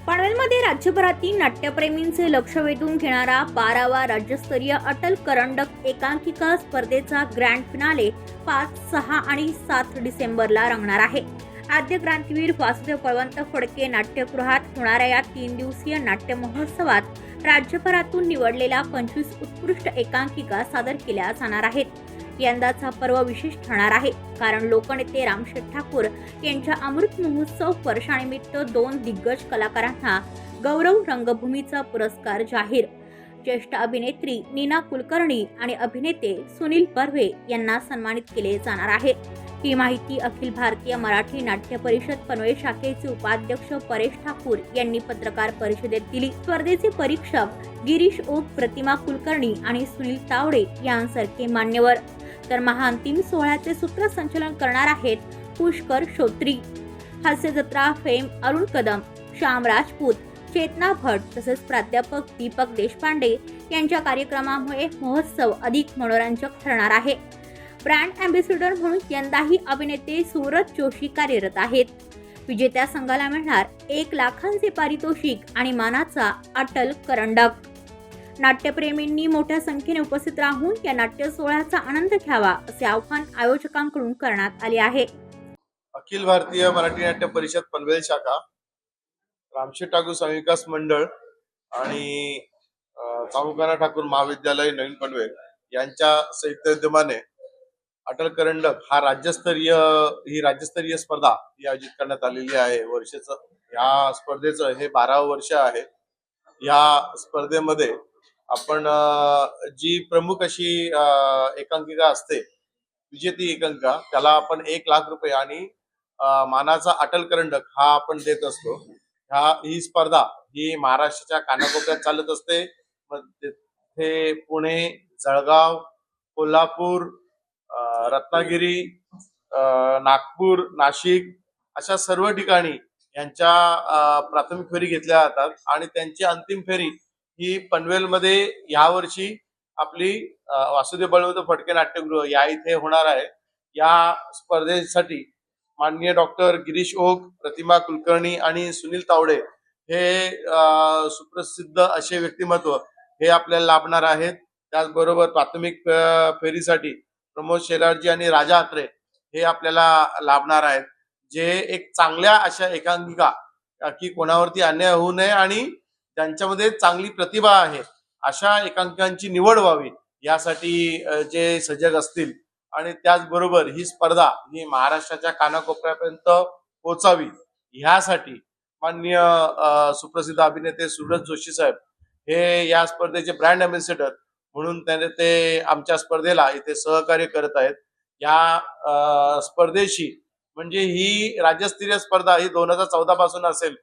पनवेलमध्ये राज्यभरातील नाट्यप्रेमींचे लक्ष वेधून घेणारा 12वा राज्यस्तरीय अटल करंडक एकांकिका स्पर्धेचा ग्रँड फिनाले 5, 6 आणि 7 डिसेंबरला रंगणार आहे। आद्य क्रांतीवीर वासुदेव बळवंत फडके नाट्यगृहात होणाऱ्या या 3 दिवसीय नाट्य महोत्सवात राज्यभरातून निवडलेल्या 25 उत्कृष्ट एकांकिका सादर केल्या जाणार आहेत। यंदाचा पर्व विशेष ठरणार आहे, कारण लोकनेते रामशेठ ठाकूर यांच्या अमृत महोत्सव वर्षानिमित्त 2 दिग्गज कलाकारांना गौरव रंगभूमीचा पुरस्कार जाहीर। ज्येष्ठ अभिनेत्री नीना कुलकर्णी आणि अभिनेते सुनील बर्वे यांना सन्मानित केले जाणार आहे। ही माहिती अखिल भारतीय मराठी नाट्य परिषद पनवेल शाखेचे उपाध्यक्ष परेश ठाकूर यांनी पत्रकार परिषदेत दिली। स्पर्धेचे परीक्षक गिरीश ओक, प्रतिमा कुलकर्णी आणि सुनील तावडे यांसारखे मान्यवर, तर महाअंतिम सोहळ्याचे सूत्रसंचालन करणार आहेत पुष्कर श्रोत्री। हास्य जत्रा फेम अरुण कदम, श्याम राजपूत, चेतना भट तसेच प्राध्यापक दीपक देशपांडे यांच्या कार्यक्रमामुळे महोत्सव अधिक मनोरंजक ठरणार आहे। ब्रँड अँबॅसेडर म्हणून यंदाही अभिनेते सूरज जोशी कार्यरत आहेत। विजेत्या संघाला मिळणार 1 लाखांचे पारितोषिक आणि मानाचा अटल करंडक। नाट्यप्रेमींनी मोठ्या संख्येने उपस्थित राहून या नाट्य सोहळ्याचा आनंद घ्यावा असे आवाहन आयोजकांकडून करण्यात आले आहे। अखिल भारतीय मराठी नाट्य परिषद पनवेल शाखा, रामशेठ ठाकूर समविकास मंडळ आणि सामुकाना ठाकूर महाविद्यालय नवीन पनवेल यांच्या संयुक्त विद्यमाने अटल करंडक ही राज्यस्तरीय स्पर्धा ही आयोजित करण्यात आलेली आहे। या स्पर्धेचं हे 12वं वर्ष आहे। या स्पर्धेमध्ये आपण जी प्रमुख अशी एकांकिका असते, विजेती एकांकिका, त्याला आपण 1 लाख रुपये आणि मानाचा अटल करंडक हा आपण देत असतो। ही स्पर्धा ही महाराष्ट्राच्या कानाकोपऱ्यात चालत असते। ते पुणे, जळगाव, कोल्हापूर, रत्नागिरी, नागपूर, नाशिक अशा सर्व ठिकाणी यांच्या प्राथमिक फेरी घेतल्या जातात आणि त्यांची अंतिम फेरी ही पनवेलमध्ये यावर्षी आपली वासुदेव बळवंत फडके नाट्यगृह या इथे होणार आहे। या स्पर्धेसाठी माननीय डॉक्टर गिरीश ओक, प्रतिमा कुलकर्णी आणि सुनील तावडे हे सुप्रसिद्ध असे व्यक्तिमत्व हे आपल्याला लाभणार आहेत। त्याचबरोबर प्राथमिक फेरीसाठी प्रमोद शेलारजी आणि राजा अत्रे हे आपल्याला लाभणार आहेत, जे एक चांगल्या अशा एकांकिका की कोणावरती अन्याय होऊ नये आणि त्यांच्यामध्ये चांगली प्रतिभा आहे अशा एकांकिकांची निवड व्हावी यासाठी जे सजग असतील आणि त्याचबरोबर ही स्पर्धा ही महाराष्ट्राच्या कानाकोपऱ्यापर्यंत पोहोचावी ह्यासाठी माननीय सुप्रसिद्ध अभिनेते सूरज जोशी साहेब हे या स्पर्धेचे ब्रँड अँबॅसेडर म्हणून ते आमच्या स्पर्धेला इथे सहकार्य करत आहेत। या स्पर्धेशी म्हणजे ही राज्यस्तरीय स्पर्धा ही 2014 पासून असेल,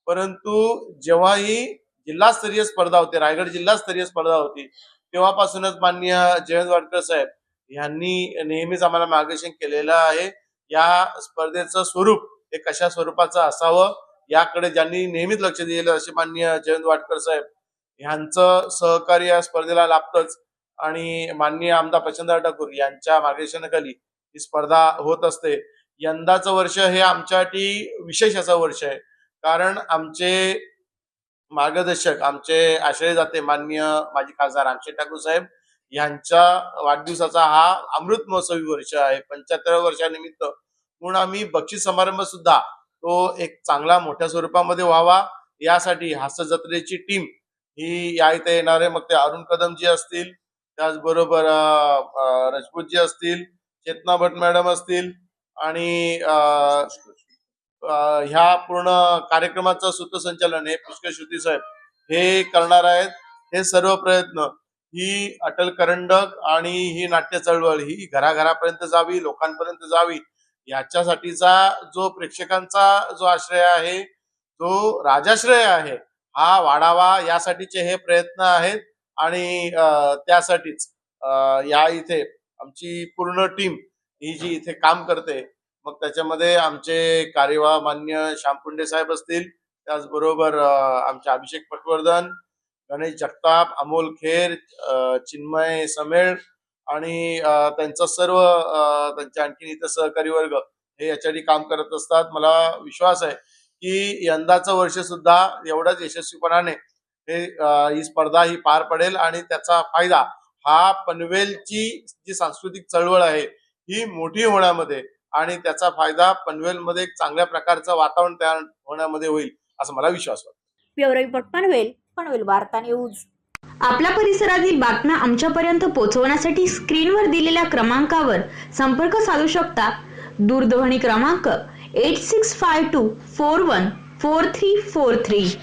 परंतु जेव्हा ही जिल्हास्तरीय स्पर्धा होती, रायगड जिल्हास्तरीय स्पर्धा होती, तेव्हापासूनच माननीय जयंत वाडकर साहेब यांनी नेहमीच आम्हाला मार्गदर्शन केलेलं आहे। या स्पर्धेचं स्वरूप हे कशा स्वरूपाचं असावं याकडे ज्यांनी नेहमीच लक्ष दिलेलं असे माननीय जयंत वाडकर साहेब यांचं सहकार्य या स्पर्धेला लाभतंच आणि माननीय आमदार प्रचंडराव ठाकूर यांच्या मार्गदर्शनाखाली ही स्पर्धा होत असते। यंदाचं वर्ष हे आमच्यासाठी विशेष असं वर्ष आहे, कारण आमचे मार्गदर्शक, आमचे आश्रयदाते माननीय माजी खासदार रामशेठ ठाकूर साहेब यांच्या वाढदिवसाचा हा अमृत महोत्सवी वर्ष आहे। 75व्या वर्षानिमित्त म्हणून आम्ही बक्षीस समारंभ सुद्धा तो एक चांगला मोठ्या स्वरूपामध्ये व्हावा यासाठी हास्य जत्रेची टीम ही या इथे येणार आहे। मग ते अरुण कदम जी असतील, त्याचबरोबर राजपूत जी असतील, चेतना भट मॅडम असतील आणि ह्या पूर्ण कार्यक्रमाचं सूत्रसंचालन हे पुष्कर श्रुती साहेब हे करणार आहेत। हे सर्व प्रयत्न ही अटल करंडक आणि ही नाट्य चळवळ ही घराघरापर्यंत जावी, लोकांपर्यंत जावी याच्यासाठीचा जो प्रेक्षकांचा जो आश्रय आहे, जो राजाश्रय आहे, हा वाढावा यासाठीचे हे प्रयत्न आहेत आणि त्यासाठीच या इथे आमची पूर्ण टीम ही जी इथे काम करते, मग त्याच्यामध्ये आमचे कार्यवाह मान्य श्यामपुंडे साहेब असतील, त्याचबरोबर आमचे अभिषेक पटवर्धन, गणेश जगताप, अमोल खेर, चिन्मय समेळ आणि त्यांचा सर्व त्यांचे आणखी इतर सहकारी वर्ग हे याच्यासाठी काम करत असतात. मला विश्वास आहे की यंदाचं वर्ष सुद्धा एवढ्याच यशस्वीपणाने ही स्पर्धा ही पार पडेल आणि त्याचा फायदा हा पनवेलची जी सांस्कृतिक चळवळ आहे ही मोठी होण्यामध्ये आणि त्याचा फायदा पनवेलमध्ये एक चांगल्या प्रकारचं वातावरण तयार होण्यामध्ये होईल असं मला विश्वास वाटतो. ब्युरो रिपोर्ट पनवेल वार्ता न्यूज. आपल्या परिसरातील बातम्या आमच्यापर्यंत पोहोचवण्यासाठी स्क्रीनवर दिलेल्या क्रमांकावर संपर्क साधू शकता. दूरध्वनी क्रमांक 8652414343.